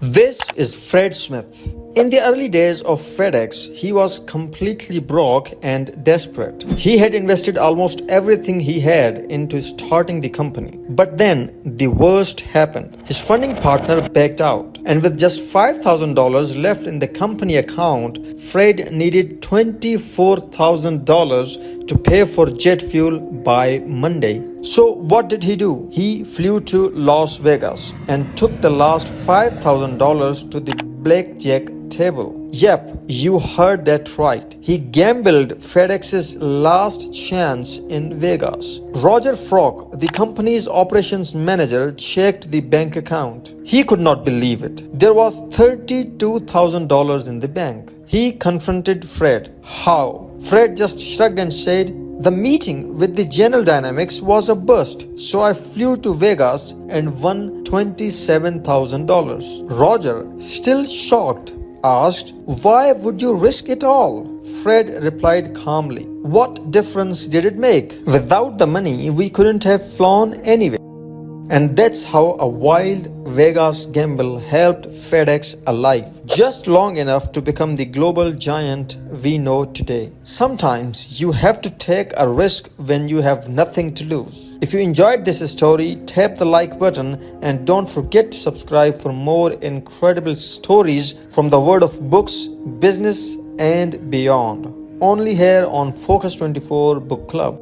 This is Fred Smith. In the early days of FedEx, he was completely broke and desperate. He had invested almost everything he had into starting the company. But then the worst happened. His funding partner backed out, and with just $5,000 left in the company account, Fred needed $24,000 to pay for jet fuel by Monday. So what did he do? He flew to Las Vegas and took the last $5,000 to the blackjack table. Yep, you heard that right. He gambled FedEx's last chance in Vegas. Roger Frock, the company's operations manager, checked the bank account. He could not believe it. There was $32,000 in the bank. He confronted Fred. How? Fred just shrugged and said, "The meeting with the General Dynamics was a bust, so I flew to Vegas and won $27,000. Roger, still shocked, asked, "Why would you risk it all?" Fred replied calmly, "What difference did it make? Without the money, we couldn't have flown anyway." And that's how a wild Vegas gamble helped FedEx alive, just long enough to become the global giant we know today. Sometimes you have to take a risk when you have nothing to lose. If you enjoyed this story, tap the like button and don't forget to subscribe for more incredible stories from the world of books, business, and beyond. Only here on Focus 24 Book Club.